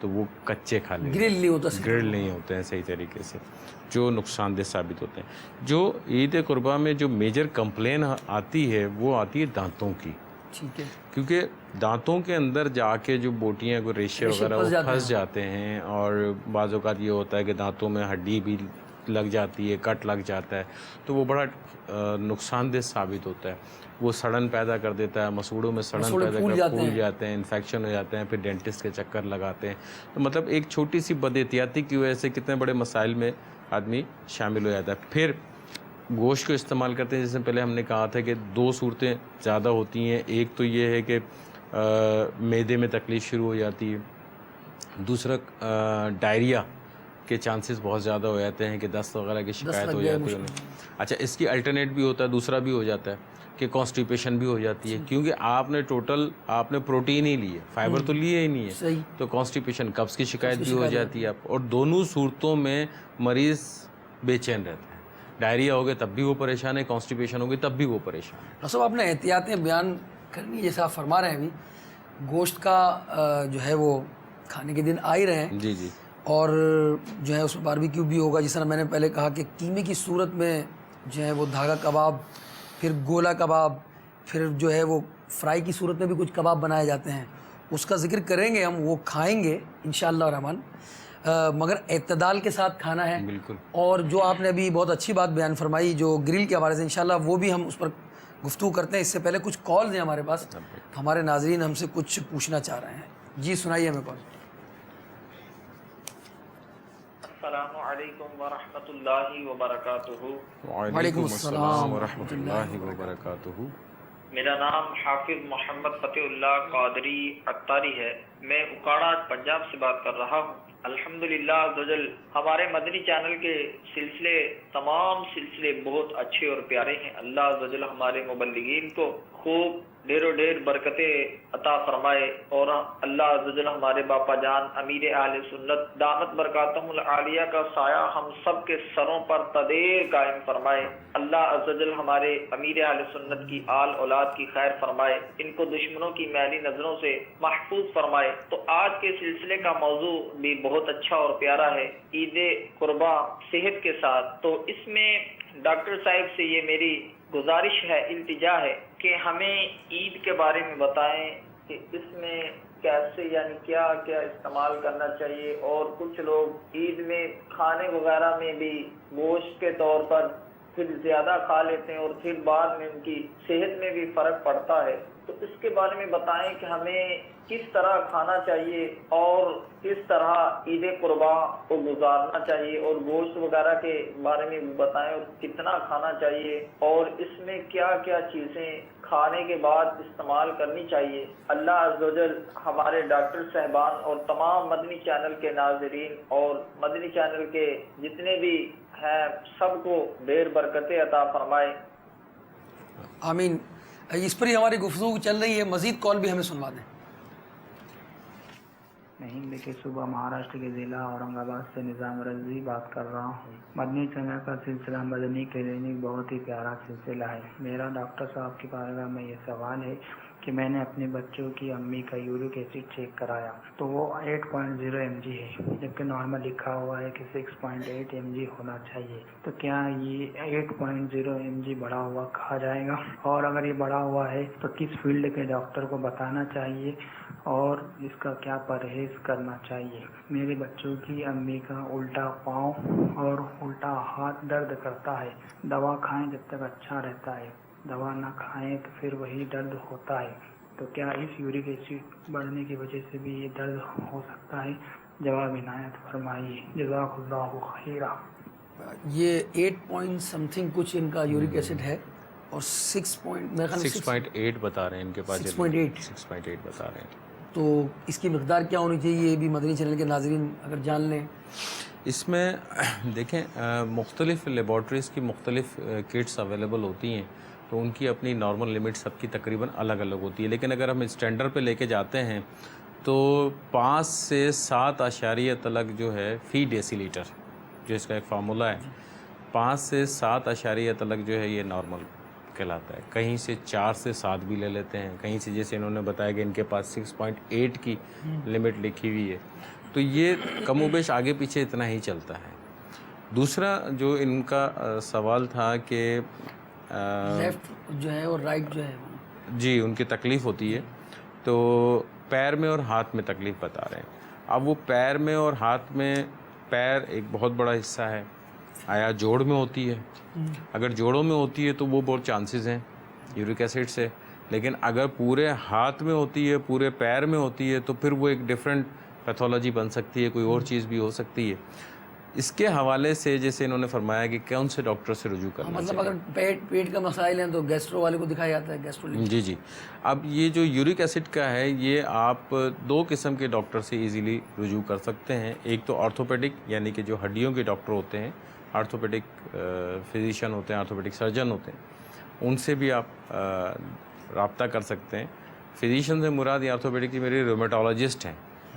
تو وہ کچے کھا لیں، گرل نہیں ہوتے ہیں صحیح طریقے سے، جو نقصان دہ ثابت ہوتے ہیں۔ جو عید قربا میں جو میجر کمپلین آتی ہے وہ آتی ہے دانتوں کی، ٹھیک ہے، کیونکہ دانتوں کے اندر جا کے جو بوٹیاں کو ریشے وغیرہ وہ پھنس جاتے ہیں، اور بعض اوقات یہ ہوتا ہے کہ دانتوں میں ہڈی بھی لگ جاتی ہے، کٹ لگ جاتا ہے، تو وہ بڑا نقصان دہ ثابت ہوتا ہے۔ وہ سڑن پیدا کر دیتا ہے، مسوڑوں میں سڑن پیدا کر پھول جاتے ہیں، انفیکشن ہو جاتے ہیں، پھر ڈینٹسٹ کے چکر لگاتے ہیں۔ تو مطلب ایک چھوٹی سی بد احتیاطی کی وجہ سے کتنے بڑے مسائل میں آدمی شامل ہو جاتا ہے۔ پھر گوشت کو استعمال کرتے ہیں، جس سے پہلے ہم نے کہا تھا کہ دو صورتیں زیادہ ہوتی ہیں۔ ایک تو یہ ہے کہ معدے میں تکلیف شروع ہو جاتی ہے، دوسرا ڈائریا کے چانسز بہت زیادہ ہو جاتے ہیں کہ دست وغیرہ کی شکایت ہو جاتی ہے۔ اچھا، اس کی الٹرنیٹ بھی ہوتا ہے، دوسرا بھی ہو جاتا ہے کہ کانسٹیپیشن بھی ہو جاتی ہے، کیونکہ آپ نے پروٹین ہی لی ہے، فائبر تو لیے ہی نہیں ہے، تو کانسٹیپیشن قبض کی شکایت بھی ہو جاتی ہے آپ، اور دونوں صورتوں میں مریض بے چین رہتا ہے۔ ڈائریا ہوگا تب بھی وہ پریشان ہے، کانسٹیپیشن ہوگی تب بھی وہ پریشان ہے۔ ڈاکٹر صاحب آپ نے احتیاطیں بیان کرنی، جیسا آپ فرما رہے ہیں ابھی گوشت کا جو ہے وہ کھانے کے دن آ ہی رہے ہیں، جی جی، اور جو ہے اس میں باربیکیو بھی ہوگا، جس طرح میں نے پہلے کہا کہ قیمے کی صورت میں جو ہے وہ دھاگا کباب، پھر گولا کباب، پھر جو ہے وہ فرائی کی صورت میں بھی کچھ کباب بنائے جاتے ہیں، اس کا ذکر کریں گے ہم، وہ کھائیں گے انشاءاللہ الرحمن، مگر اعتدال کے ساتھ کھانا ہے۔ بالکل۔ اور جو آپ نے ابھی بہت اچھی بات بیان فرمائی جو گرل کے حوالے سے، انشاءاللہ وہ بھی ہم اس پر گفتگو کرتے ہیں۔ اس سے پہلے کچھ کالز ہیں ہمارے پاس، ہمارے ناظرین ہم سے کچھ پوچھنا چاہ رہے ہیں۔ جی سنائیے ہمیں کال۔ السلام علیکم ورحمۃ اللہ وبرکاتہ۔ وعلیکم السلام ورحمۃ اللہ وبرکاتہ۔ میرا نام حافظ محمد فتح اللہ قادری عطاری ہے، میں اکاڑا پنجاب سے بات کر رہا ہوں۔ الحمدللہ عزوجل ہمارے مدنی چینل کے تمام سلسلے بہت اچھے اور پیارے ہیں۔ اللہ عزوجل ہمارے مبلغین کو خوب ڈھیر و ڈھیر برکتیں عطا فرمائے، اور اللہ عزوجل ہمارے باپا جان امیر اہل سنت دامت برکاتہم العالیہ کا سایہ ہم سب کے سروں پر تدیر قائم فرمائے۔ اللہ عزوجل ہمارے امیر اہل سنت کی آل اولاد کی خیر فرمائے، ان کو دشمنوں کی میلی نظروں سے محفوظ فرمائے۔ تو آج کے سلسلے کا موضوع بھی بہت اچھا اور پیارا ہے، عید قربا صحت کے ساتھ۔ تو اس میں ڈاکٹر صاحب سے یہ میری گزارش ہے، التجا ہے کہ ہمیں عید کے بارے میں بتائیں کہ اس میں کیسے، یعنی کیا کیا استعمال کرنا چاہیے۔ اور کچھ لوگ عید میں کھانے وغیرہ میں بھی گوشت کے طور پر پھر زیادہ کھا لیتے ہیں، اور پھر بعد میں ان کی صحت میں بھی فرق پڑتا ہے۔ تو اس کے بارے میں بتائیں کہ ہمیں کس طرح کھانا چاہیے اور کس طرح عید قربا کو گزارنا چاہیے، اور گوشت وغیرہ کے بارے میں بتائیں اور کتنا کھانا چاہیے، اور اس میں کیا کیا چیزیں کھانے کے بعد استعمال کرنی چاہیے۔ اللہ عزوجل ہمارے ڈاکٹر صاحبان اور تمام مدنی چینل کے ناظرین اور مدنی چینل کے جتنے بھی ہیں سب کو ڈھیر برکتیں عطا فرمائے۔ آمین۔ اس پر ہی ہماری گفتگو چل رہی ہے، مزید کال بھی ہمیں سنوا دیں۔ میں ہند کے صوبہ مہاراشٹر کے ضلع اورنگ آباد سے نظام رضوی بات کر رہا ہوں۔ مدنی چینل کا سلسلہ مدنی کلینک بہت ہی پیارا سلسلہ ہے۔ میرا ڈاکٹر صاحب کی بارگاہ میں یہ سوال ہے کہ میں نے اپنے بچوں کی امی کا یورک ایسڈ چیک کرایا تو وہ 8.0 mg ہے، جبکہ نارمل لکھا ہوا ہے کہ 6.8 mg ہونا چاہیے۔ تو کیا یہ 8.0 mg بڑھا ہوا کہا جائے گا؟ اور اگر یہ بڑھا ہوا ہے تو کس فیلڈ کے ڈاکٹر کو بتانا چاہیے اور اس کا کیا پرہیز کرنا چاہیے؟ میرے بچوں کی امی کا الٹا پاؤں اور الٹا ہاتھ درد کرتا ہے، دوا کھائیں جب تک اچھا رہتا ہے، دوا نہ کھائیں تو پھر وہی درد ہوتا ہے۔ تو کیا اس یورک ایسڈ بڑھنے کی وجہ سے بھی یہ درد ہو سکتا ہے؟ جواب عنایت فرمائیے، جزاک اللہ خیرہ۔ یہ 8 پوائنٹ سمتھنگ کچھ ان کا یورک ایسڈ ہے، اور 6.8 بتا رہے ہیں ان کے پاس، 6.8 بتا رہے ہیں۔ تو اس کی مقدار کیا ہونی چاہیے، یہ بھی مدنی چینل کے ناظرین اگر جان لیں۔ اس میں دیکھیں مختلف لیبارٹریز کی مختلف کٹس اویلیبل ہوتی ہیں، تو ان کی اپنی نارمل لمٹ سب کی تقریباً الگ الگ ہوتی ہے، لیکن اگر ہم اسٹینڈرڈ پہ لے کے جاتے ہیں تو 5 سے 7 اشاریہ تلک جو ہے فی ڈیسی لیٹر، جو اس کا ایک فارمولہ ہے، 5 سے 7 اشاریہ تلک جو ہے یہ نارمل کہلاتا ہے۔ کہیں سے 4 سے 7 بھی لے لیتے ہیں، کہیں سے جیسے انہوں نے بتایا کہ ان کے پاس 6.8 کی لمٹ لکھی ہوئی ہے، تو یہ کم و بیش آگے پیچھے اتنا ہی چلتا ہے. دوسرا جو ان کا سوال تھا کہ لیفٹ جو ہے اور رائٹ جو ہے جی ان کی تکلیف ہوتی ہے، تو پیر میں اور ہاتھ میں تکلیف بتا رہے ہیں. اب وہ پیر میں اور ہاتھ میں، پیر ایک بہت بڑا حصہ ہے، آیا جوڑ میں ہوتی ہے؟ اگر جوڑوں میں ہوتی ہے تو وہ بہت چانسز ہیں یورک ایسڈ سے، لیکن اگر پورے ہاتھ میں ہوتی ہے، پورے پیر میں ہوتی ہے، تو پھر وہ ایک ڈیفرنٹ پیتھولوجی بن سکتی ہے، کوئی اور چیز بھی ہو سکتی ہے. اس کے حوالے سے جیسے انہوں نے فرمایا کہ کون سے ڈاکٹر سے رجوع کرنا مطلب چاہیے. اگر پیٹ کا مسائل ہیں تو گیسٹرو والے کو دکھایا جاتا ہے، گیسٹرو. جی. اب یہ جو یورک ایسڈ کا ہے، یہ آپ 2 قسم کے ڈاکٹر سے ایزیلی رجوع کر سکتے ہیں. ایک تو آرتھوپیڈک یعنی کہ جو ہڈیوں کے ڈاکٹر ہوتے ہیں، آرتھوپیڈک فزیشین ہوتے ہیں، آرتھوپیڈک سرجن ہوتے ہیں، ان سے بھی آپ رابطہ کر سکتے ہیں. فزیشین سے مراد یہ آرتھوپیڈک کی میری رومیٹولوجسٹ ہیں،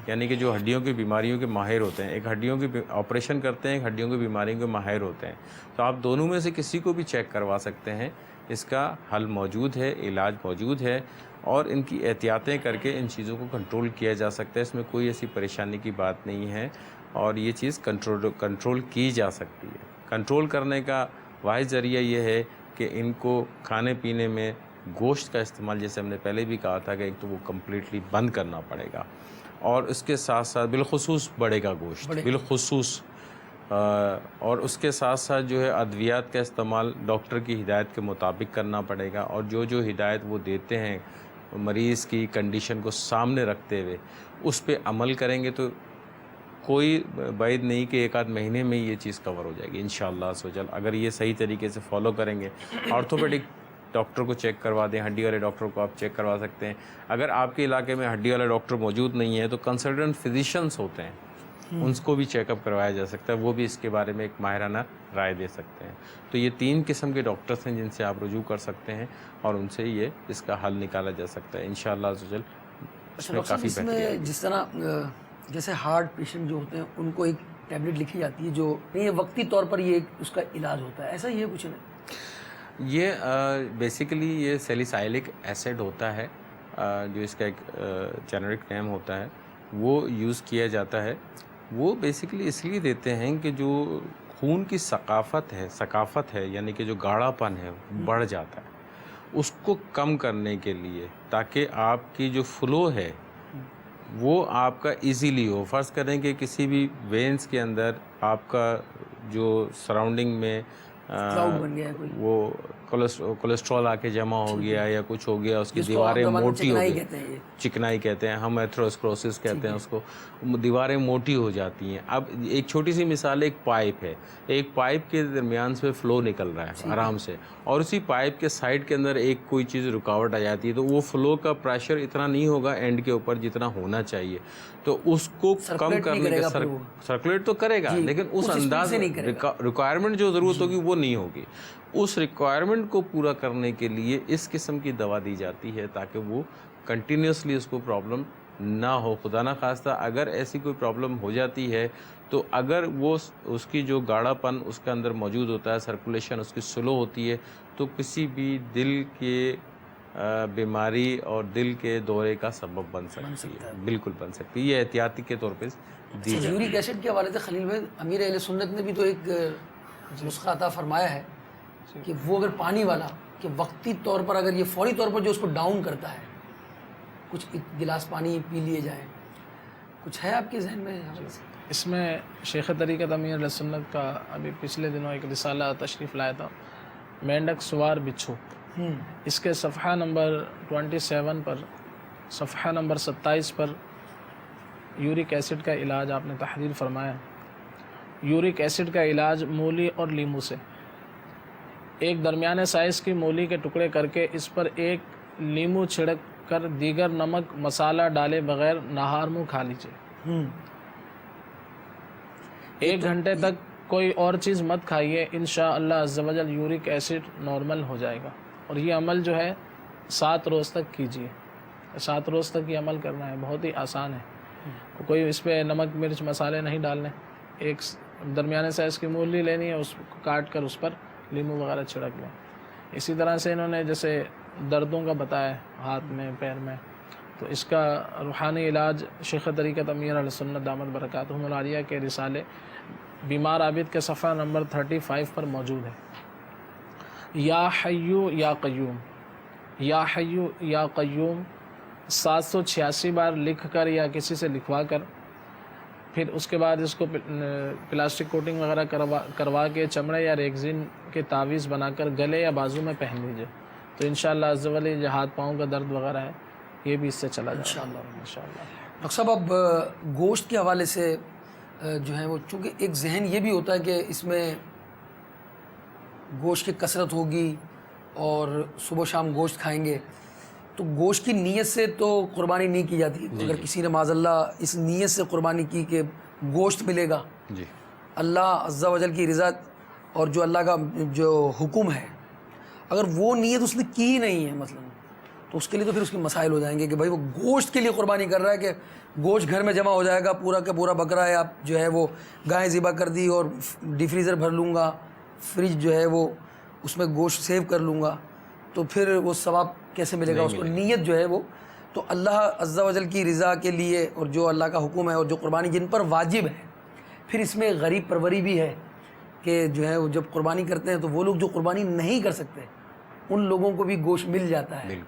یعنی کہ جو ہڈیوں کی بیماریوں کے ماہر ہوتے ہیں. ایک ہڈیوں کی آپریشن کرتے ہیں، ایک ہڈیوں کی بیماریوں کے ماہر ہوتے ہیں. تو آپ دونوں میں سے کسی کو بھی چیک کروا سکتے ہیں. اس کا حل موجود ہے، علاج موجود ہے، اور ان کی احتیاطیں کر کے ان چیزوں کو کنٹرول کیا جا سکتا ہے. اس میں کوئی ایسی پریشانی کی بات نہیں ہے، اور یہ چیز کنٹرول کی جا سکتی ہے. کنٹرول کرنے کا واحد ذریعہ یہ ہے کہ ان کو کھانے پینے میں گوشت کا استعمال، جیسے ہم نے پہلے بھی کہا تھا، کہ ایک تو وہ کمپلیٹلی بند کرنا پڑے گا، اور اس کے ساتھ ساتھ بالخصوص بڑے گا گوشت بالخصوص، اور اس کے ساتھ ساتھ جو ہے ادویات کا استعمال ڈاکٹر کی ہدایت کے مطابق کرنا پڑے گا. اور جو ہدایت وہ دیتے ہیں مریض کی کنڈیشن کو سامنے رکھتے ہوئے اس پہ عمل کریں گے تو کوئی بعید نہیں کہ 1 آدھ مہینے میں یہ چیز کور ہو جائے گی انشاءاللہ عز و جل، اگر یہ صحیح طریقے سے فالو کریں گے. آرتھوپیڈک ڈاکٹر کو چیک کروا دیں، ہڈی والے ڈاکٹر کو آپ چیک کروا سکتے ہیں. اگر آپ کے علاقے میں ہڈی والا ڈاکٹر موجود نہیں ہے تو کنسلٹنٹ فزیشینس ہوتے ہیں، ان کو بھی چیک اپ کروایا جا سکتا ہے، وہ بھی اس کے بارے میں ایک ماہرانہ رائے دے سکتے ہیں. تو یہ 3 قسم کے ڈاکٹرس ہیں جن سے آپ رجوع کر سکتے ہیں، اور ان سے اس کا حل نکالا جا سکتا ہے انشاءاللہ عز و جل. اس میں کافی بہتری آئے گی. جس طرح جیسے ہارٹ پیشنٹ جو ہوتے ہیں ان کو ایک ٹیبلٹ لکھی جاتی ہے جو نہیں وقتی طور پر یہ اس کا علاج ہوتا ہے، ایسا ہی ہے کچھ نہیں؟ یہ بیسیکلی یہ سیلیسائلک ایسڈ ہوتا ہے، جو اس کا ایک جنرک نیم ہوتا ہے، وہ یوز کیا جاتا ہے. وہ بیسیکلی اس لیے دیتے ہیں کہ جو خون کی ثقافت ہے یعنی کہ جو گاڑھا پن ہے بڑھ جاتا ہے، اس کو کم کرنے کے لیے، تاکہ آپ کی جو فلو ہے وہ آپ کا ایزیلی ہو. فرض کریں کہ کسی بھی وینس کے اندر آپ کا جو سراؤنڈنگ میں وہ کولیسٹرول آ کے جمع ہو گیا یا کچھ ہو گیا، اس کی دیواریں موٹی ہو گئی، چکنائی کہتے ہیں ہم، ایتھروسکلوسس کہتے ہیں اس کو، دیواریں موٹی ہو جاتی ہیں. اب ایک چھوٹی سی مثال، ایک پائپ ہے، ایک پائپ کے درمیان سے فلو نکل رہا ہے آرام سے، اور اسی پائپ کے سائڈ کے اندر ایک کوئی چیز رکاوٹ آ جاتی ہے، تو وہ فلو کا پریشر اتنا نہیں ہوگا اینڈ کے اوپر جتنا ہونا چاہیے. تو اس کو کم کرنے کا سرکولیٹ تو کرے گا، لیکن اس انداز ریکوائرمنٹ جو ضرورت ہوگی وہ نہیں ہوگی. اس ریکوائرمنٹ کو پورا کرنے کے لیے اس قسم کی دوا دی جاتی ہے تاکہ وہ کنٹینیوسلی اس کو پرابلم نہ ہو. خدا نہ خواستہ اگر ایسی کوئی پرابلم ہو جاتی ہے تو اگر وہ اس کی جو گاڑھا پن اس کے اندر موجود ہوتا ہے، سرکولیشن اس کی سلو ہوتی ہے، تو کسی بھی دل کے بیماری اور دل کے دورے کا سبب بن سکتی ہے. بالکل بن سکتی ہے. یہ احتیاطی کے طور پہ دی جاتی ہے. یورک ایسڈ کے حوالے سے خلیل بھائی، امیر اہل سنت نے بھی تو ایک نسخہ عطا فرمایا ہے کہ وہ اگر پانی والا کہ وقتی طور پر اگر یہ فوری طور پر جو اس کو ڈاؤن کرتا ہے، کچھ گلاس پانی پی لیے جائیں، کچھ ہے آپ کے ذہن میں؟ اس میں شیخ طریقت امیر علیہ سنت کا ابھی پچھلے دنوں ایک رسالہ تشریف لایا تھا، مینڈک سوار بچھو. اس کے صفحہ نمبر 27 پر، صفحہ نمبر 27 پر یورک ایسڈ کا علاج آپ نے تحریر فرمایا. یورک ایسڈ کا علاج مولی اور لیمو سے. ایک درمیانے سائز کی مولی کے ٹکڑے کر کے اس پر ایک لیمو چھڑک کر دیگر نمک مسالہ ڈالے بغیر نہار منہ کھا لیجیے. 1 گھنٹے تک کوئی اور چیز مت کھائیے، انشاءاللہ عز و جل یورک ایسڈ نارمل ہو جائے گا. اور یہ عمل جو ہے 7 روز تک کیجیے. 7 روز تک یہ عمل کرنا ہے، بہت ہی آسان ہے. کوئی اس پہ نمک مرچ مسالے نہیں ڈالنے. ایک درمیانے سائز کی مولی لینی ہے، اس کو کاٹ کر اس پر لیمو وغیرہ چھڑک لیں. اسی طرح سے انہوں نے جیسے دردوں کا بتایا ہاتھ میں پیر میں، تو اس کا روحانی علاج شیخ طریقت امیر علیہ سنت دامت برکاتہم العالیہ کے رسالے بیمار عابد کے صفحہ نمبر 35 پر موجود ہے۔ یا حیو یا قیوم، یا حیو یا قیوم 786 بار لکھ کر یا کسی سے لکھوا کر، پھر اس کے بعد اس کو پلاسٹک کوٹنگ وغیرہ کروا کے چمڑے یا ریگزین کے تعویذ بنا کر گلے یا بازو میں پہن لیجیے، تو انشاءاللہ عز و جل جو ہاتھ پاؤں کا درد وغیرہ ہے یہ بھی اس سے چلا جائے گا انشاءاللہ۔ ڈاکٹر صاحب اب گوشت کے حوالے سے جو ہے وہ چونکہ ایک ذہن یہ بھی ہوتا ہے کہ اس میں گوشت کی کثرت ہوگی اور صبح شام گوشت کھائیں گے، تو گوشت کی نیت سے تو قربانی نہیں کی جاتی۔ اگر کسی نے معاذ اللہ اس نیت سے قربانی کی کہ گوشت ملے گا، اللہ عز و جل کی رضا اور جو اللہ کا جو حکم ہے، اگر وہ نیت اس نے کی ہی نہیں ہے مثلا، تو اس کے لیے تو پھر اس کے مسائل ہو جائیں گے کہ بھائی وہ گوشت کے لیے قربانی کر رہا ہے کہ گوشت گھر میں جمع ہو جائے گا، پورا کا پورا بکرا ہے، آپ جو ہے وہ گائے ذبح کر دی اور ڈی فریزر بھر لوں گا، فریج جو ہے وہ اس میں گوشت سیو کر لوں گا، تو پھر وہ ثواب کیسے ملے گا؟ اس کو نیت جو ہے وہ تو اللہ عز و جل کی رضا کے لیے اور جو اللہ کا حکم ہے اور جو قربانی جن پر واجب ہے، پھر اس میں غریب پروری بھی ہے کہ جو ہے وہ جب قربانی کرتے ہیں تو وہ لوگ جو قربانی نہیں کر سکتے ان لوگوں کو بھی گوشت مل جاتا ہے۔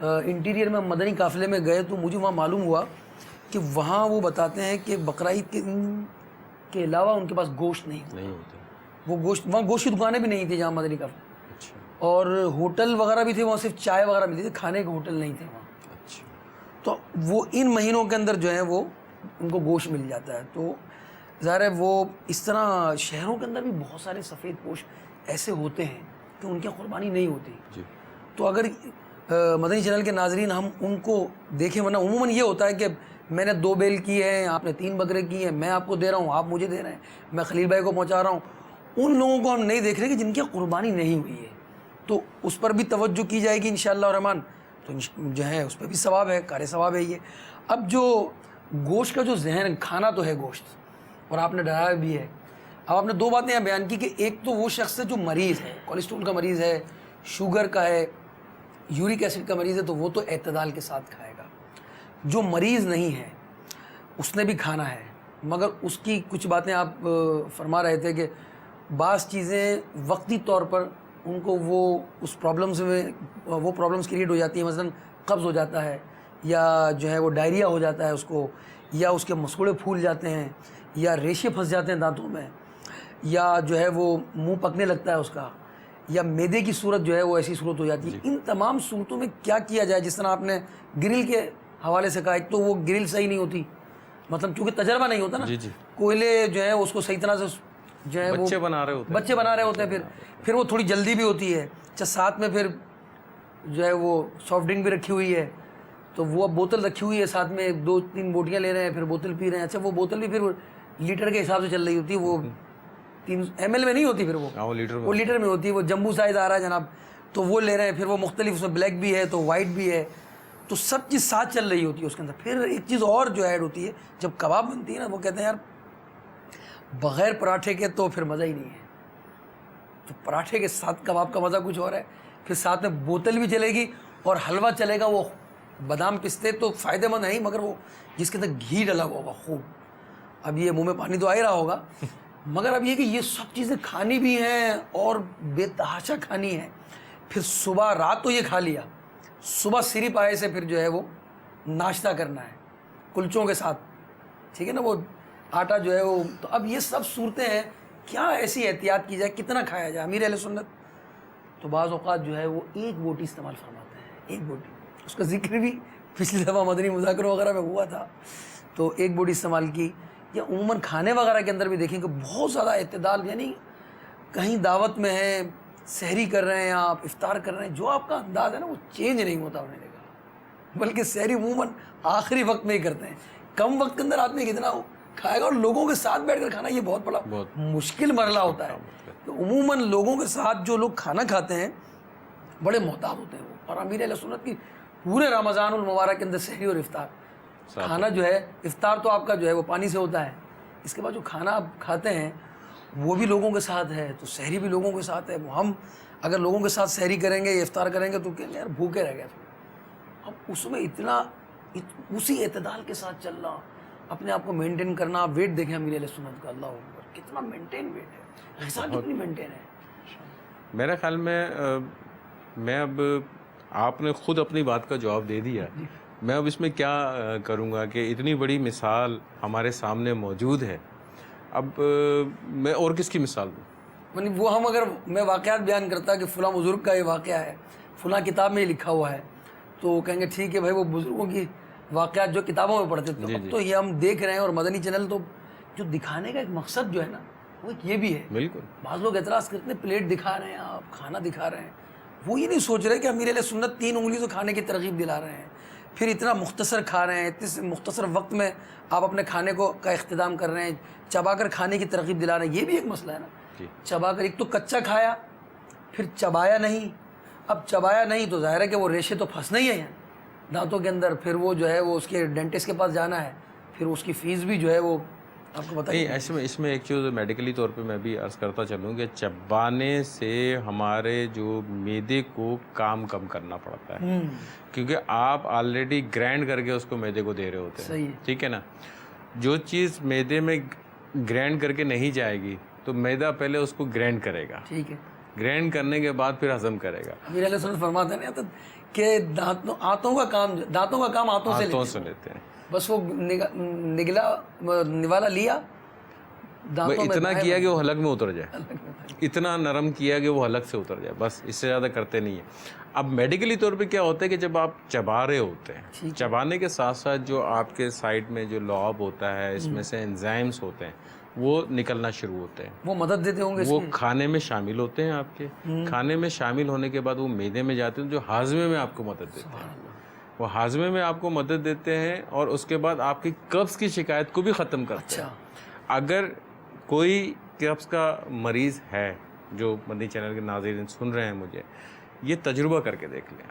انٹیریئر میں مدنی قافلے میں گئے تو مجھے وہاں معلوم ہوا کہ وہاں وہ بتاتے ہیں کہ بقرعید کے علاوہ ان کے پاس گوشت نہیں ہوتا، وہ گوشت وہاں گوشت کی دکانیں بھی نہیں تھیں جہاں مدنی قافلے، اور ہوٹل وغیرہ بھی تھے وہاں، صرف چائے وغیرہ ملتی تھی، کھانے کے ہوٹل نہیں تھے وہاں۔ تو وہ ان مہینوں کے اندر جو ہے وہ ان کو گوشت مل جاتا ہے۔ تو ظاہر ہے وہ اس طرح شہروں کے اندر بھی بہت سارے سفید پوش ایسے ہوتے ہیں کہ ان کی قربانی نہیں ہوتی۔ تو اگر مدنی چینل کے ناظرین ہم ان کو دیکھیں، ورنہ عموماً یہ ہوتا ہے کہ میں نے 2 بیل کی ہیں، آپ نے 3 بکرے کی ہیں، میں آپ کو دے رہا ہوں، آپ مجھے دے رہے ہیں، میں خلیل بھائی کو پہنچا رہا ہوں، ان لوگوں کو ہم نہیں دیکھ رہے کہ جن کی قربانی نہیں ہوئی ہے، تو اس پر بھی توجہ کی جائے گی انشاءاللہ الرحمن، تو جو ہے اس پہ بھی ثواب ہے، کار ثواب ہے یہ۔ اب جو گوشت کا جو ذہن، کھانا تو ہے گوشت اور آپ نے ڈرایا بھی ہے۔ اب آپ نے 2 باتیں یہاں بیان کی کہ ایک تو وہ شخص ہے جو مریض ہے، کولیسٹرول کا مریض ہے، شوگر کا ہے، یورک ایسڈ کا مریض ہے، تو وہ تو اعتدال کے ساتھ کھائے گا۔ جو مریض نہیں ہے اس نے بھی کھانا ہے، مگر اس کی کچھ باتیں آپ فرما رہے تھے کہ بعض چیزیں وقتی طور پر ان کو وہ اس پرابلمز میں وہ پرابلمز کریٹ ہو جاتی ہیں، مثلا قبض ہو جاتا ہے، یا جو ہے وہ ڈائریا ہو جاتا ہے اس کو، یا اس کے مسوڑے پھول جاتے ہیں، یا ریشے پھنس جاتے ہیں دانتوں میں، یا جو ہے وہ منہ پکنے لگتا ہے اس کا، یا میدے کی صورت جو ہے وہ ایسی صورت ہو جاتی ہے۔ ان تمام صورتوں میں کیا کیا جائے؟ جس طرح آپ نے گرل کے حوالے سے کہا، ایک تو وہ گرل صحیح نہیں ہوتی، مطلب چونکہ تجربہ نہیں ہوتا نا، کوئلے جو ہے اس کو صحیح طرح سے جو ہے بچے بنا رہے ہوتے ہیں، پھر وہ تھوڑی جلدی بھی ہوتی ہے، اچھا ساتھ میں پھر جو ہے وہ سافٹ ڈرنک بھی رکھی ہوئی ہے، تو وہ اب بوتل رکھی ہوئی ہے ساتھ میں، 2-3 بوٹیاں لے رہے ہیں، پھر بوتل پی رہے ہیں، اچھا وہ بوتل بھی پھر لیٹر کے حساب سے چل رہی ہوتی ہے، وہ 3 ml میں نہیں ہوتی، پھر وہ لیٹر میں ہوتی ہے، وہ جمبو سائز آ رہا ہے جناب، تو وہ لے رہے ہیں، پھر وہ مختلف، اس میں بلیک بھی ہے تو وائٹ بھی ہے، تو سب چیز ساتھ چل رہی ہوتی ہے اس کے اندر۔ پھر ایک چیز اور جو ایڈ ہوتی ہے جب کباب بنتی ہے نا، وہ کہتے ہیں یار بغیر پراٹھے کے تو پھر مزہ ہی نہیں ہے، تو پراٹھے کے ساتھ کباب کا مزہ کچھ اور ہے، پھر ساتھ میں بوتل بھی چلے گی اور حلوہ چلے گا، وہ بادام پستے تو فائدہ مند ہے ہی، مگر وہ جس کے اندر گھی ڈلا ہوا ہوگا خوب، اب یہ منہ میں پانی تو آ ہی رہا ہوگا، مگر اب یہ کہ یہ سب چیزیں کھانی بھی ہیں اور بے تحاشا کھانی ہے۔ پھر صبح رات تو یہ کھا لیا، صبح سری پائے سے پھر جو ہے وہ ناشتہ کرنا ہے کلچوں کے ساتھ، ٹھیک ہے نا، وہ آٹا جو ہے وہ، تو اب یہ سب صورتیں ہیں، کیا ایسی احتیاط کی جائے، کتنا کھایا جائے؟ امیر اہل سنت تو بعض اوقات جو ہے وہ 1 بوٹی استعمال فرماتے ہیں، 1 بوٹی، اس کا ذکر بھی پچھلی دفعہ مدنی مذاکروں وغیرہ میں ہوا تھا، تو 1 بوٹی استعمال کی۔ یا عموماً کھانے وغیرہ کے اندر بھی دیکھیں کہ بہت زیادہ اعتدال، یعنی کہیں دعوت میں ہیں، سحری کر رہے ہیں آپ، افطار کر رہے ہیں، جو آپ کا انداز ہے نا وہ چینج نہیں ہوتا ہونے لگا، بلکہ سحری عموماً آخری وقت میں ہی کرتے ہیں، کم وقت کے اندر آدمی کتنا کھائے گا، اور لوگوں کے ساتھ بیٹھ کر کھانا یہ بہت بڑا مشکل مرحلہ ہوتا ہے، تو عموماً لوگوں کے ساتھ جو لوگ کھانا کھاتے ہیں بڑے محتاط ہوتے ہیں وہ، اور امیر اہل سنت کی پورے رمضان المبارک کے اندر سحری اور افطار، کھانا جو ہے افطار تو آپ کا جو ہے وہ پانی سے ہوتا ہے، اس کے بعد جو کھانا آپ کھاتے ہیں وہ بھی لوگوں کے ساتھ ہے، تو سحری بھی لوگوں کے ساتھ ہے۔ ہم اگر لوگوں کے ساتھ سحری کریں گے یا افطار کریں گے تو کہیں یار بھوکے رہ گئے، اب اس میں اتنا اسی اعتدال کے ساتھ چلنا, اپنے آپ کو مینٹین کرنا. آپ ویٹ دیکھیں امیر اہل سنت کا, اللہ اکبر, کتنا مینٹین ویٹ ہے, غذا کتنی مینٹین ہے. میرے خیال میں اب آپ نے خود اپنی بات کا جواب دے دیا. میں اب اس میں کیا کروں گا کہ اتنی بڑی مثال ہمارے سامنے موجود ہے, اب میں اور کس کی مثال دوں؟ یعنی وہ ہم اگر میں واقعات بیان کرتا کہ فلاں بزرگ کا یہ واقعہ ہے, فلاں کتاب میں یہ لکھا ہوا ہے, تو کہیں گے ٹھیک ہے بھائی, وہ بزرگوں کی واقعات جو کتابوں میں پڑھتے تھے, اب تو یہ ہم دیکھ رہے ہیں. اور مدنی چینل تو جو دکھانے کا ایک مقصد جو ہے نا, وہ یہ بھی ہے. بالکل. بعض لوگ اعتراض کرتے ہیں پلیٹ دکھا رہے ہیں آپ, کھانا دکھا رہے ہیں, وہ یہ نہیں سوچ رہے کہ امیر اہل سنت 3 انگلی سے کھانے کی ترغیب دلا رہے ہیں, پھر اتنا مختصر کھا رہے ہیں, اتنے مختصر وقت میں آپ اپنے کھانے کا اختتام کر رہے ہیں, چبا کر کھانے کی ترغیب دلا رہے ہیں. یہ بھی ایک مسئلہ ہے نا, چبا کر. ایک تو کچا کھایا, پھر چبایا نہیں. اب چبایا نہیں تو ظاہر ہے کہ وہ ریشے تو پھنسنا ہی ہے دانتوں کے اندر, پھر وہ جو ہے وہ اس کے ڈینٹسٹ کے پاس جانا ہے, پھر اس کی فیس بھی جو ہے وہ آپ کو بتائیے. ایسے اس میں ایک چیز میڈیکلی طور پہ میں بھی عرض کرتا چلوں کہ چبانے سے ہمارے جو معدے کو کام کم کرنا پڑتا ہے, کیونکہ آپ آلریڈی گرینڈ کر کے اس کو معدے کو دے رہے ہوتے ہیں. صحیح, ٹھیک ہے نا. جو چیز معدے میں گرینڈ کر کے نہیں جائے گی تو معدہ پہلے اس کو گرینڈ کرے گا, ٹھیک ہے, گرینڈ کرنے کے بعد پھر ہضم کرے گا. امیر اہل سنت فرماتے ہیں نا کہ دانتوں کا کام ہاتھوں سے لیتے ہیں. بس وہ نوالا لیا, دانتوں میں اتنا کیا کہ وہ حلق میں اتر جائے, اتنا نرم کیا کہ وہ حلق سے اتر جائے, بس اس سے زیادہ کرتے نہیں ہیں. اب میڈیکلی طور پہ کیا ہوتا ہے کہ جب آپ چبا رہے ہوتے ہیں, چبانے کے ساتھ ساتھ جو آپ کے سائڈ میں جو لوب ہوتا ہے, اس میں سے انزائمز ہوتے ہیں, وہ نکلنا شروع ہوتے ہیں, وہ مدد دیتے ہوں گے, وہ کھانے میں شامل ہوتے ہیں. آپ کے کھانے میں شامل ہونے کے بعد وہ معدے میں جاتے ہیں, جو ہاضمے میں آپ کو مدد دیتے ہیں. وہ ہاضمے میں آپ کو مدد دیتے ہیں اور اس کے بعد آپ کی قبض کی شکایت کو بھی ختم کرتے ہیں. اگر کوئی قبض کا مریض ہے, جو مدنی چینل کے ناظرین سن رہے ہیں, مجھے یہ تجربہ کر کے دیکھ لیں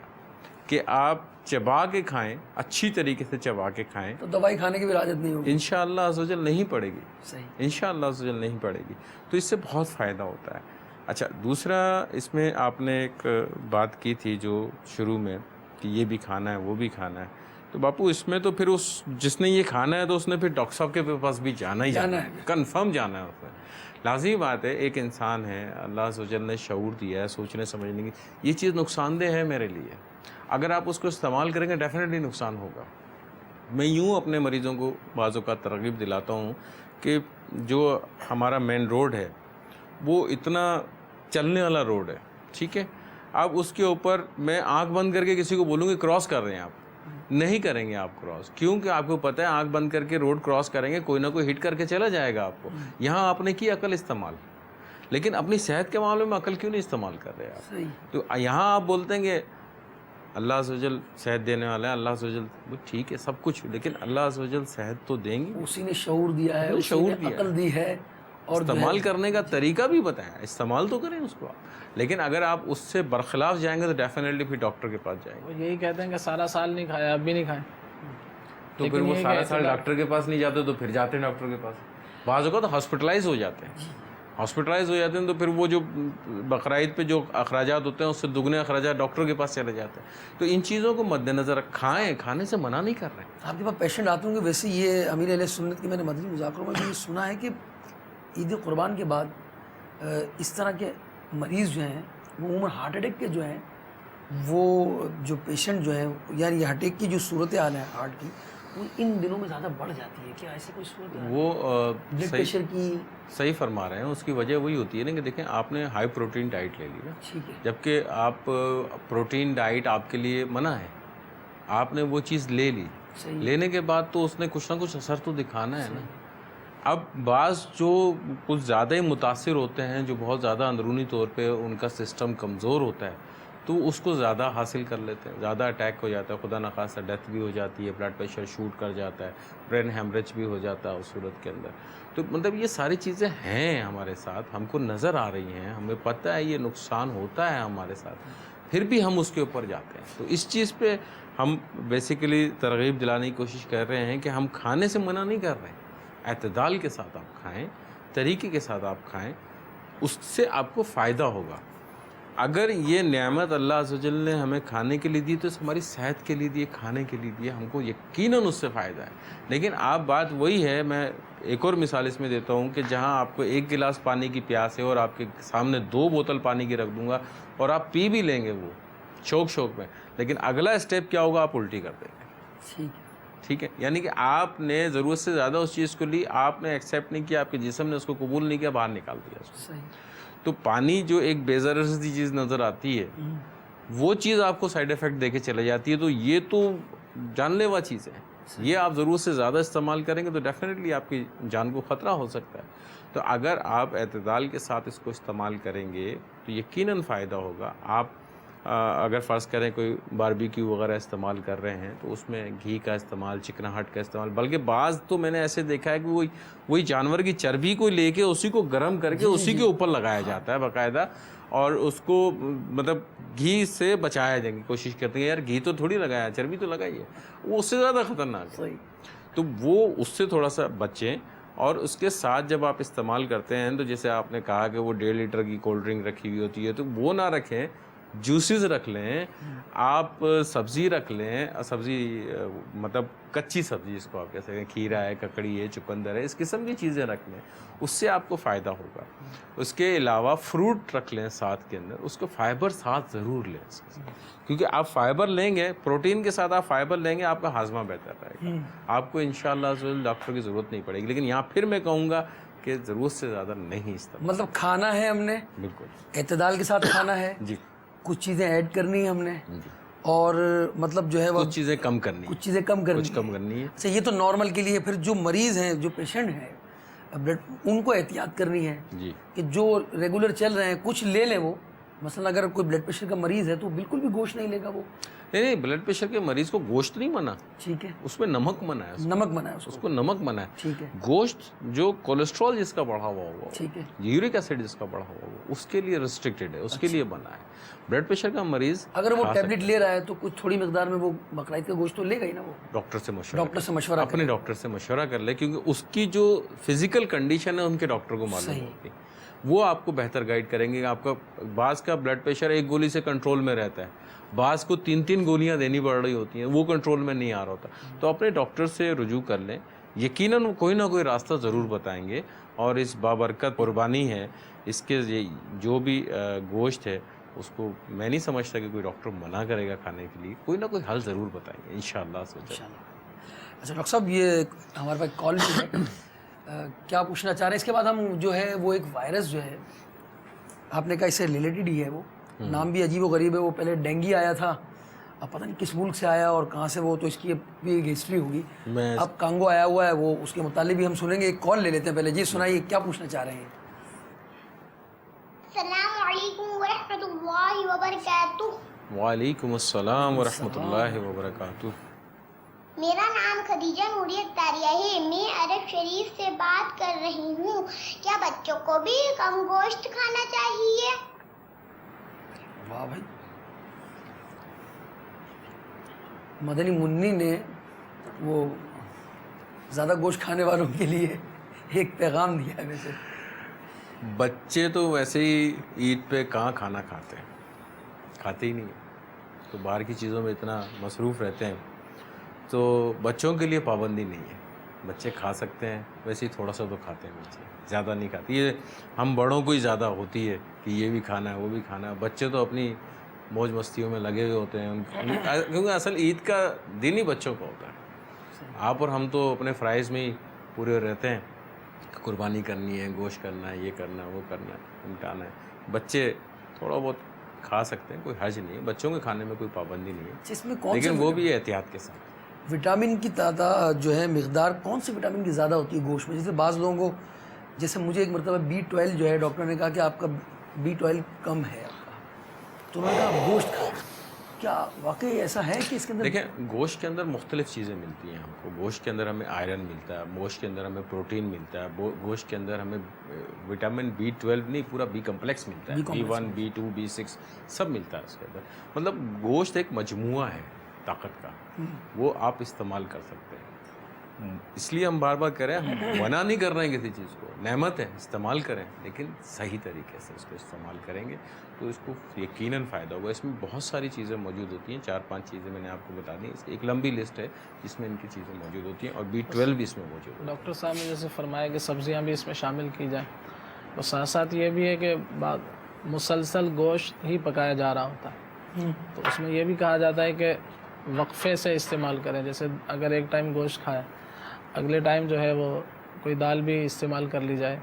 کہ آپ چبا کے کھائیں, اچھی طریقے سے چبا کے کھائیں, تو دوائی کھانے کی بھی حاجت نہیں ہوگی, انشاءاللہ عزوجل نہیں پڑے گی. صحیح, انشاءاللہ عزوجل نہیں پڑے گی. تو اس سے بہت فائدہ ہوتا ہے. اچھا, دوسرا اس میں آپ نے ایک بات کی تھی جو شروع میں کہ یہ بھی کھانا ہے وہ بھی کھانا ہے, تو باپو اس میں تو پھر جس نے یہ کھانا ہے تو اس نے پھر ڈاکٹر صاحب کے پاس بھی جانا ہی جانا ہے, کنفرم جانا ہے. اس میں لازمی بات ہے, ایک انسان ہے, اللہ عز و جل نے شعور دیا ہے سوچنے سمجھنے کی, یہ چیز نقصان دہ ہے میرے لیے, اگر آپ اس کو استعمال کریں گے ڈیفینیٹلی نقصان ہوگا. میں یوں اپنے مریضوں کو بعض اوقات ترغیب دلاتا ہوں کہ جو ہمارا مین روڈ ہے وہ اتنا چلنے والا روڈ ہے, ٹھیک ہے, اب اس کے اوپر میں آنکھ بند کر کے کسی کو بولوں گے کراس کر رہے ہیں, آپ نہیں کریں گے آپ کراس, کیونکہ آپ کو پتہ ہے آنکھ بند کر کے روڈ کراس کریں گے کوئی نہ کوئی ہٹ کر کے چلا جائے گا آپ کو. یہاں آپ نے کی عقل استعمال, لیکن اپنی صحت کے معاملے میں عقل کیوں نہیں استعمال کر رہے آپ؟ تو یہاں آپ بولتے ہیں کہ اللہ عز و جل صحت دینے والا ہے, اللہ عز و جل ٹھیک ہے سب کچھ, لیکن اللہ عز و جل صحت تو دیں گے, اسی نے شعور دیا ہے, شعور دیا, عقل دی ہے, اور استعمال کرنے کا طریقہ بھی بتایا, استعمال تو کریں اس کو آپ. لیکن اگر آپ اس سے برخلاف جائیں گے تو ڈیفینیٹلی پھر ڈاکٹر کے پاس جائیں گے. وہ یہی کہتے ہیں کہ سارا سال نہیں کھایا, اب بھی نہیں کھائیں, تو پھر وہ سارا سال ڈاکٹر کے پاس نہیں جاتے تو پھر جاتے ہیں ڈاکٹر کے پاس. بعض اوقات تو ہاسپٹلائز ہو جاتے ہیں, تو پھر وہ جو بقرعید پہ جو اخراجات ہوتے ہیں اس سے دگنے اخراجات ڈاکٹر کے پاس چلے جاتے ہیں. تو ان چیزوں کو مد نظر کھائیں, کھانے سے منع نہیں کر رہے ہیں. آپ کے پاس پیشنٹ آتے ہوں گے. ویسے یہ امیر اہل سنت کی میں نے مدنی مذاکروں میں بھی سنا ہے کہ عید قربان کے بعد اس طرح کے مریض جو ہیں وہ عموماً ہارٹ اٹیک کے جو ہیں, وہ جو پیشنٹ جو ہیں, یعنی یہ ہارٹ اٹیک کی جو صورت حال ہے ہارٹ کی, وہ ان دنوں میں زیادہ بڑھ جاتی ہے. کیا ایسی کوئی صورت ہے؟ وہ بلڈ پریشر کی صحیح فرما رہے ہیں. اس کی وجہ وہی ہوتی ہے نا کہ دیکھیں آپ نے ہائی پروٹین ڈائٹ لے لی نا, ٹھیک ہے, جبکہ آپ پروٹین ڈائٹ آپ کے لیے منع ہے, آپ نے وہ چیز لے لی, لینے کے بعد تو اس نے کچھ نہ کچھ اثر تو دکھانا ہے نا. اب بعض جو کچھ زیادہ ہی متاثر ہوتے ہیں, جو بہت زیادہ اندرونی طور پہ ان کا سسٹم کمزور ہوتا ہے, تو اس کو زیادہ حاصل کر لیتے ہیں, زیادہ اٹیک ہو جاتا ہے, خدا نخواستہ ڈیتھ بھی ہو جاتی ہے, بلڈ پریشر شوٹ کر جاتا ہے, برین ہیمریج بھی ہو جاتا ہے اس صورت کے اندر. تو مطلب یہ ساری چیزیں ہیں ہمارے ساتھ, ہم کو نظر آ رہی ہیں, ہمیں پتہ ہے یہ نقصان ہوتا ہے ہمارے ساتھ, پھر بھی ہم اس کے اوپر جاتے ہیں. تو اس چیز پہ ہم بیسیکلی ترغیب دلانے کی کوشش کر رہے ہیں کہ ہم کھانے سے منع نہیں کر رہے ہیں, اعتدال کے ساتھ آپ کھائیں, طریقے کے ساتھ آپ کھائیں, اس سے آپ کو فائدہ ہوگا. اگر یہ نعمت اللہ عز و جل نے ہمیں کھانے کے لیے دی تو ہماری صحت کے لیے دی، کھانے کے لیے دی، ہم کو یقیناً اس سے فائدہ ہے. لیکن آپ بات وہی ہے، میں ایک اور مثال اس میں دیتا ہوں کہ جہاں آپ کو 1 گلاس پانی کی پیاس ہے اور آپ کے سامنے 2 بوتل پانی کی رکھ دوں گا اور آپ پی بھی لیں گے وہ شوق میں، لیکن اگلا اسٹیپ کیا ہوگا؟ آپ الٹی کر دیں گے. ٹھیک ہے، یعنی کہ آپ نے ضرورت سے زیادہ اس چیز کو لی، آپ نے ایکسیپٹ نہیں کیا، آپ کے جسم نے اس کو قبول نہیں کیا، باہر نکال دیا اس کو. تو پانی جو ایک بے ضرر سی چیز نظر آتی ہے وہ چیز آپ کو سائیڈ افیکٹ دے کے چلے جاتی ہے. تو یہ تو جان لیوا چیز ہے، یہ آپ ضرورت سے زیادہ استعمال کریں گے تو ڈیفینیٹلی آپ کی جان کو خطرہ ہو سکتا ہے. تو اگر آپ اعتدال کے ساتھ اس کو استعمال کریں گے تو یقیناً فائدہ ہوگا. آپ اگر فرض کریں کوئی باربیکیو وغیرہ استعمال کر رہے ہیں تو اس میں گھی کا استعمال، چکناہٹ کا استعمال، بلکہ بعض تو میں نے ایسے دیکھا ہے کہ وہی جانور کی چربی کو لے کے اسی کو گرم کر کے اسی کے اوپر لگایا جاتا ہے باقاعدہ، اور اس کو مطلب گھی سے بچایا جائے گی، کوشش کرتے ہیں یار گھی تو تھوڑی لگایا، چربی تو لگائی ہے، وہ اس سے زیادہ خطرناک ہے. تو وہ اس سے تھوڑا سا بچیں. اور اس کے ساتھ جب آپ استعمال کرتے ہیں تو جیسے آپ نے کہا کہ وہ 1.5 لیٹر کی کولڈ ڈرنک رکھی ہوئی ہوتی ہے تو وہ نہ رکھیں، جوسز رکھ لیں، آپ سبزی رکھ لیں، سبزی مطلب کچی سبزی جس کو آپ کہہ سکتے ہیں، کھیرا ہے، ککڑی ہے، چقندر ہے، اس قسم کی چیزیں رکھ لیں، اس سے آپ کو فائدہ ہوگا. اس کے علاوہ فروٹ رکھ لیں ساتھ کے اندر، اس کو فائبر ساتھ ضرور لیں اس کے ساتھ. کیونکہ آپ فائبر لیں گے، پروٹین کے ساتھ آپ فائبر لیں گے، آپ کا ہاضمہ بہتر رہے گا، آپ کو انشاءاللہ ڈاکٹر کی ضرورت نہیں پڑے گی. لیکن یہاں پھر میں کہوں گا کہ ضرورت سے زیادہ نہیں استعمال. مطلب کھانا ہے ہم نے بالکل اعتدال کے ساتھ کھانا ہے، جی، کچھ چیزیں ایڈ کرنی ہے ہم نے، اور مطلب جو ہے وہ کچھ چیزیں کم کرنی ہے. اچھا، یہ تو نارمل کے لیے. پھر جو مریض ہیں، جو پیشنٹ ہیں بلڈ، ان کو احتیاط کرنی ہے جی کہ جو ریگولر چل رہے ہیں کچھ لے لیں. وہ مثلا اگر کوئی بلڈ پریشر کا مریض ہے تو بالکل بھی گوشت نہیں لے گا وہ. نہیں، بلڈ پریشر کے مریض کو گوشت نہیں منع، ٹھیک ہے، اس میں نمک منع ہے، نمک منع ہے اس کو نمک منع ہے. ٹھیک ہے، گوشت جو کولیسٹرول جس کا بڑھا ہوا ہوگا، ٹھیک ہے، یورک ایسڈ جس کا بڑھا ہوا ہوگا، اس کے لیے ریسٹرکٹیڈ ہے، اس کے لیے منع ہے. بلڈ پریشر کا مریض اگر وہ ٹیبلٹ لے رہا ہے تو کچھ تھوڑی مقدار میں وہ بقرعید کا گوشت تو لے گا ہی نا. وہ ڈاکٹر سے مشورہ اپنے ڈاکٹر سے مشورہ کر لے، کیونکہ اس کی جو فزیکل کنڈیشن ہے ان کے ڈاکٹر کو معلوم ہوتی ہے، وہ آپ کو بہتر گائیڈ کریں گے. آپ کا بعض کا بلڈ پریشر 1 گولی سے کنٹرول میں رہتا ہے، بعض کو 3 گولیاں دینی پڑ رہی ہوتی ہیں، وہ کنٹرول میں نہیں آ رہا ہوتا. تو اپنے ڈاکٹر سے رجوع کر لیں، یقیناً وہ کوئی نہ کوئی راستہ ضرور بتائیں گے. اور اس بابرکت قربانی ہے، اس کے جو بھی گوشت ہے اس کو میں نہیں سمجھتا کہ کوئی ڈاکٹر منع کرے گا کھانے کے لیے، کوئی نہ کوئی حل ضرور بتائیں گے انشاءاللہ. اچھا ڈاکٹر صاحب، یہ ہمارے پاس کال بھی ہے، کیا پوچھنا چاہ رہے ہیں؟ اس کے بعد ہم جو ہے وہ ایک وائرس جو ہے آپ نے کہا اس سے ریلیٹڈ ہی ہے، وہ نام بھی عجیب و غریب ہے. وہ پہلے ڈینگی آیا تھا، اب پتہ نہیں کس ملک سے آیا اور کہاں سے وہ، تو اس کی بھی ایک ہسٹری ہوگی. اب کانگو آیا ہوا ہے، وہ اس کے متعلق بھی ہم سنیں گے. ایک کال لے لیتے ہیں پہلے. جی سنائیے، کیا پوچھنا چاہ رہے ہیں؟ السلام علیکم ورحمۃ اللہ وبرکاتہ. وعلیکم السلام ورحمۃ اللہ وبرکاتہ. میرا نام خدیجہ نوری اختاریہ ہے، میں عرب شریف سے بات کر رہی ہوں. کیا بچوں کو بھی کم گوشت کھانا چاہیے؟ واہ بھائی، مدنی منی نے وہ زیادہ گوشت کھانے والوں کے لیے ایک پیغام دیا ہے. ویسے بچے تو ویسے ہی عید پہ کہاں کھانا کھاتے ہی نہیں ہیں، تو باہر کی چیزوں میں اتنا مصروف رہتے ہیں، تو بچوں کے لیے پابندی نہیں ہے. بچے کھا سکتے ہیں، ویسے ہی تھوڑا سا تو کھاتے ہیں بچے، زیادہ نہیں کھاتے. یہ ہم بڑوں کو ہی زیادہ ہوتی ہے کہ یہ بھی کھانا ہے وہ بھی کھانا ہے. بچے تو اپنی موج مستیوں میں لگے ہوئے ہوتے ہیں، کیونکہ اصل عید کا دن ہی بچوں کا ہوتا ہے. آپ اور ہم تو اپنے فرائض میں ہی پورے رہتے ہیں، قربانی کرنی ہے، گوشت کرنا ہے، یہ کرنا ہے، وہ کرنا ہے، نمٹانا ہے. بچے تھوڑا بہت کھا سکتے ہیں، کوئی حرج نہیں ہے، بچوں کے کھانے میں کوئی پابندی نہیں ہے، اس میں کون لیکن وہ بھی احتیاط کے ساتھ. وٹامن کی تعداد جو ہے، مقدار کون سے وٹامن کی زیادہ ہوتی ہے گوشت میں؟ جیسے بعض لوگوں کو، جیسے مجھے ایک مرتبہ B12 جو ہے ڈاکٹر نے کہا کہ آپ کا B12 کم ہے آپ کا، تو انہوں نے کہا گوشت کھاؤ. کیا واقعی ایسا ہے کہ اس کے اندر؟ دیکھیں، گوشت کے اندر مختلف چیزیں ملتی ہیں ہم کو. گوشت کے اندر ہمیں آئرن ملتا ہے، گوشت کے اندر ہمیں پروٹین ملتا ہے، گوشت کے اندر ہمیں وٹامن B12 نہیں، پورا B کمپلیکس ملتا ہے، B1 B2 B6 سب ملتا ہے اس کے اندر. مطلب گوشت ایک مجموعہ ہے طاقت کا، وہ آپ استعمال کر سکتے ہیں. اس لیے ہم بار بار کہہ رہے ہیں، ہم منع نہیں کر رہے ہیں کسی چیز کو، نعمت ہے استعمال کریں، لیکن صحیح طریقے سے اس کو استعمال کریں گے تو اس کو یقیناً فائدہ ہوگا۔ اس میں بہت ساری چیزیں موجود ہوتی ہیں، 4-5 چیزیں میں نے آپ کو بتا دی، اس ایک لمبی لسٹ ہے جس میں ان کی چیزیں موجود ہوتی ہیں، اور B12 بھی اس میں موجود ہے۔ ڈاکٹر صاحب نے جیسے فرمایا کہ سبزیاں بھی اس میں شامل کی جائیں، اور ساتھ ساتھ یہ بھی ہے کہ مسلسل گوشت ہی پکایا جا رہا ہوتا ہے، تو اس میں یہ بھی کہا جاتا ہے کہ وقفے سے استعمال کریں، جیسے اگر ایک ٹائم گوشت کھائے، اگلے ٹائم جو ہے وہ کوئی دال بھی استعمال کر لی جائے،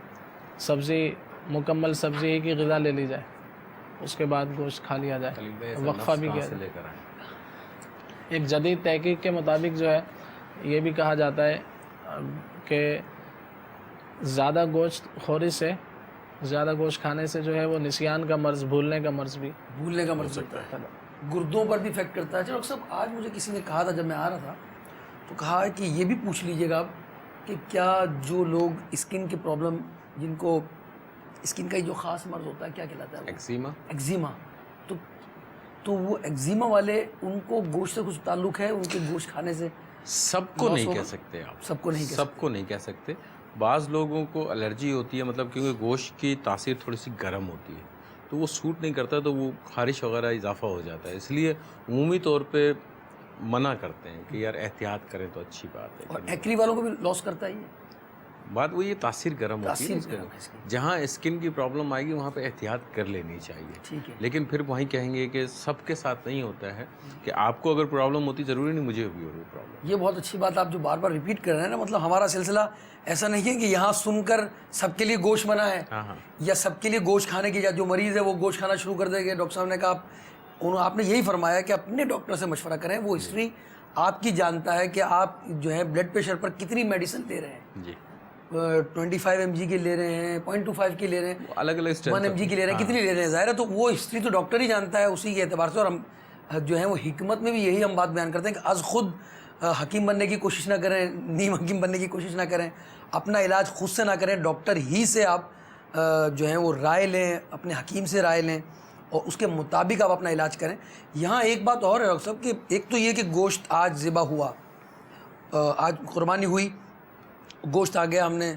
سبزی مکمل سبزی ہی کی غذا لے لی جائے، اس کے بعد گوشت کھا لیا جائے، وقفہ بھی کیا جائے۔ ایک جدید تحقیق کے مطابق جو ہے یہ بھی کہا جاتا ہے کہ زیادہ گوشت خوری سے، زیادہ گوشت کھانے سے جو ہے وہ نسیان کا مرض، بھولنے کا مرض بھی ہوتا ہے، گردوں پر بھی افیکٹ کرتا ہے۔ ڈاکٹر صاحب آج مجھے کسی نے کہا تھا جب میں آ رہا تھا، تو کہا ہے کہ یہ بھی پوچھ لیجئے گا آپ کہ کیا جو لوگ اسکن کی پرابلم، جن کو اسکن کا جو خاص مرض ہوتا ہے کیا کہلاتا ہے، ایگزیما، تو وہ ایگزیما والے، ان کو گوشت سے کچھ تعلق ہے، ان کے گوشت کھانے سے؟ سب کو نہیں کہہ سکتے آپ، سب کو نہیں کہہ سکتے۔ بعض لوگوں کو الرجی ہوتی ہے، مطلب کیونکہ گوشت کی تاثیر تھوڑی سی گرم ہوتی ہے تو وہ سوٹ نہیں کرتا، تو وہ خارش وغیرہ اضافہ ہو جاتا ہے، اس لیے عمومی طور پہ منع کرتے ہیں کہ یار احتیاط کریں تو اچھی بات ہے۔ اور ایکری والوں کو بھی لاس کرتا ہے یہ بات وہ یہ تاثیر گرم ہوتی ہے، جہاں اسکن کی پرابلم آئے گی وہاں پہ احتیاط کر لینی چاہیے، لیکن پھر وہیں کہیں گے کہ سب کے ساتھ نہیں ہوتا ہے کہ آپ کو اگر پرابلم ہوتی ضروری نہیں مجھے بھی ہو رہی پرابلم۔ یہ بہت اچھی بات آپ جو بار بار ریپیٹ کر رہے ہیں نا، مطلب ہمارا سلسلہ ایسا نہیں ہے کہ یہاں سن کر سب کے لیے گوشت منع ہے یا سب کے لیے گوشت کھانے کی، جو مریض ہے وہ گوشت کھانا شروع کر دے گا۔ ڈاکٹر صاحب نے کہا، آپ نے یہی فرمایا کہ اپنے ڈاکٹر سے مشورہ کریں، وہ ہسٹری آپ کی جانتا ہے کہ آپ جو ہے بلڈ پریشر پر کتنی میڈیسن لے رہے ہیں، جی 25 mg کے لے رہے ہیں، 0.25 کی لے رہے ہیں، الگ الگ 1 mg کی لے رہے ہیں، کتنی لے رہے ہیں، ظاہر ہے تو وہ ہسٹری تو ڈاکٹر ہی جانتا ہے اسی کے اعتبار سے۔ اور ہم جو ہے وہ حکمت میں بھی یہی ہم بات بیان کرتے ہیں کہ از خود حکیم بننے کی کوشش نہ کریں، نیم حکیم بننے کی کوشش نہ کریں، اپنا علاج خود سے نہ کریں، ڈاکٹر ہی سے آپ جو ہیں وہ رائے لیں، اپنے حکیم سے رائے لیں اور اس کے مطابق آپ اپنا علاج کریں۔ یہاں ایک بات اور ہے ڈاکٹر صاحب کہ ایک تو یہ کہ گوشت آج ذبح ہوا، آج قربانی ہوئی، گوشت آ گیا، ہم نے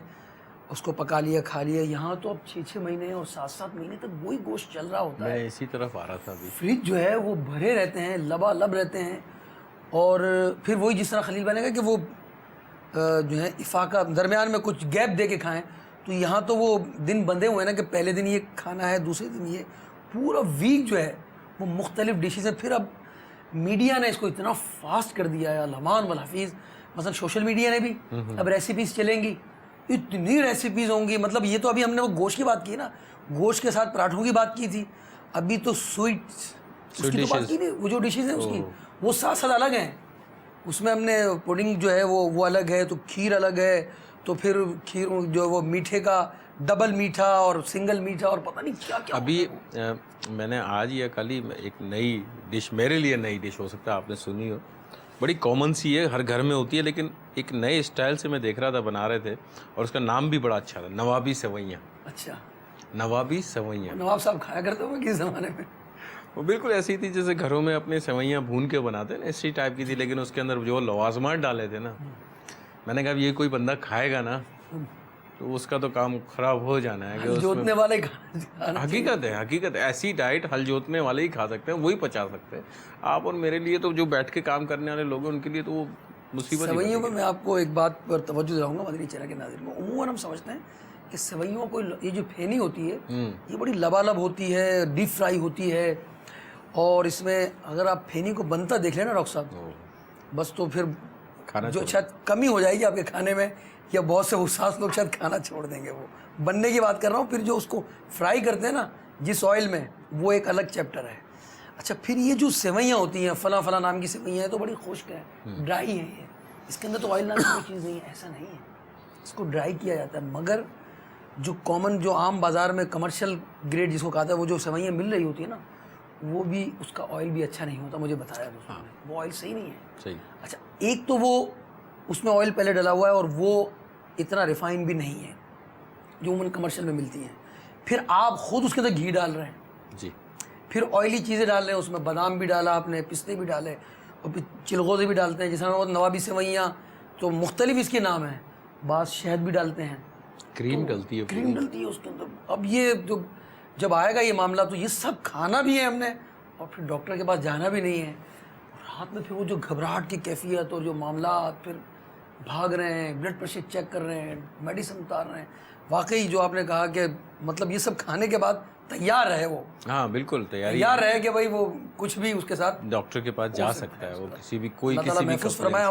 اس کو پکا لیا، کھا لیا، یہاں تو اب 6 مہینے اور 7 مہینے تک وہی گوشت چل رہا ہوتا ہے۔ میں اسی طرف آ رہا تھا ابھی، فریج جو ہے وہ بھرے رہتے ہیں، لبالب رہتے ہیں، اور پھر وہی جس طرح خلیل بنے گا کہ وہ جو ہے افاقہ درمیان میں کچھ گیپ دے کے کھائیں، تو یہاں تو وہ دن بندھے ہوئے نا کہ پہلے دن یہ کھانا ہے، دوسرے دن یہ، پورا ویک جو ہے وہ مختلف ڈشز ہیں۔ پھر اب میڈیا نے اس کو اتنا فاسٹ کر دیا ہے، الرحمن والحفیظ، مثلا سوشل میڈیا نے بھی اب ریسیپیز چلیں گی، اتنی ریسیپیز ہوں گی، مطلب یہ تو ابھی ہم نے وہ گوشت کی بات کی نا، گوشت کے ساتھ پراٹھوں کی بات کی تھی، ابھی تو سویٹس اس کی تو بات کی نہیں، وہ جو ڈشز ہیں اس کی وہ ساتھ الگ ہیں، اس میں ہم نے پوڈنگ جو ہے وہ الگ ہے، تو کھیر الگ ہے، تو پھر کھیر جو وہ میٹھے کا ڈبل میٹھا اور سنگل میٹھا اور پتہ نہیں کیا کیا۔ ابھی میں نے آج یا کل ہی ایک نئی ڈش، میرے لیے نئی ڈش ہو سکتا ہے آپ نے سنی ہو، بڑی کامن سی ہے، ہر گھر میں ہوتی ہے، لیکن ایک نئے اسٹائل سے میں دیکھ رہا تھا بنا رہے تھے، اور اس کا نام بھی بڑا اچھا تھا، نوابی سوئیاں۔ اچھا، نوابی سوئیاں، نواب صاحب کھایا کرتے ہوں کس زمانے میں؟ وہ بالکل ایسی تھی جیسے گھروں میں اپنے سوئیاں بھون کے بناتے ہیں نا، اسی ٹائپ کی تھی، لیکن اس کے اندر جو لوازمات ڈالے تھے نا، میں نے کہا یہ کوئی بندہ کھائے گا نا تو اس کا تو کام خراب ہو جانا ہے، کہ جوتنے والے حقیقت ہے، ایسی ڈائٹ ہل جوتنے والے ہی کھا سکتے ہیں، وہی پچا سکتے ہیں۔ آپ اور میرے لیے تو جو بیٹھ کے کام کرنے والے لوگ ہیں ان کے لیے تو وہ مصیبت۔ سوئیوں میں آپ کو ایک بات پر توجہ دلاؤں گا مدنی چینل کے ناظرین کو، عموماً ہم سمجھتے ہیں کہ سوئیوں کو، یہ جو پھینی ہوتی ہے یہ بڑی لبالب ہوتی ہے، ڈیپ فرائی ہوتی ہے، اور اس میں اگر آپ پھینی کو بنتا دیکھ لیں نا ڈاکٹر صاحب، بس تو پھر جو شاید کمی ہو جائے گی آپ کے کھانے میں، یا بہت سے حساس لوگ شاید کھانا چھوڑ دیں گے۔ وہ بننے کی بات کر رہا ہوں، پھر جو اس کو فرائی کرتے ہیں نا جس آئل میں، وہ ایک الگ چیپٹر ہے۔ اچھا، پھر یہ جو سوئیاں ہوتی ہیں، فلاں فلاں نام کی سوئیاں ہیں، تو بڑی خشک ہیں، ڈرائی ہیں، اس کے اندر تو آئل نام کی کوئی چیز نہیں ہے، ایسا نہیں ہے، اس کو ڈرائی کیا جاتا ہے۔ مگر جو کامن، جو عام بازار میں کمرشل گریڈ جس کو کہتا ہے، وہ جو سوئیاں مل رہی ہوتی ہیں نا، وہ بھی اس کا آئل بھی اچھا نہیں ہوتا، مجھے بتایا دوستوں نے، وہ آئل صحیح نہیں ہے۔ صحیح۔ اچھا، ایک تو وہ اس میں آئل پہلے ڈلا ہوا ہے، اور وہ اتنا ریفائن بھی نہیں ہے جو عموماً کمرشل میں ملتی ہیں، پھر آپ خود اس کے اندر گھی ڈال رہے ہیں، جی، پھر آئلی چیزیں ڈال رہے ہیں، اس میں بادام بھی ڈالا آپ نے، پستے بھی ڈالے، اور پھر چلغوزے بھی ڈالتے ہیں، جس میں وہ نوابی سوئیاں تو مختلف اس کے نام ہیں، بعض شہد بھی ڈالتے ہیں، کریم ڈلتی ہے، کریم ڈلتی ہے اس کے اندر. اب یہ جب آئے گا یہ معاملہ تو یہ سب کھانا بھی ہے ہم نے اور پھر ڈاکٹر کے پاس جانا بھی نہیں ہے، اور رات میں پھر وہ جو گھبراہٹ کی کیفیت اور جو معاملات، پھر بھاگ رہے ہیں، بلڈ پریشر چیک کر رہے ہیں، میڈیسن اتار رہے ہیں. واقعی جو آپ نے کہا کہ مطلب یہ سب کھانے کے بعد تیار ہے وہ، ہاں بالکل تیار ہے کہ بھائی وہ کچھ بھی اس کے ساتھ ڈاکٹر کے پاس جا سکتا ہے وہ، کسی بھی کوئی اللہ کسی تعالیٰ بھی محفوظ کپڑے فرمائے.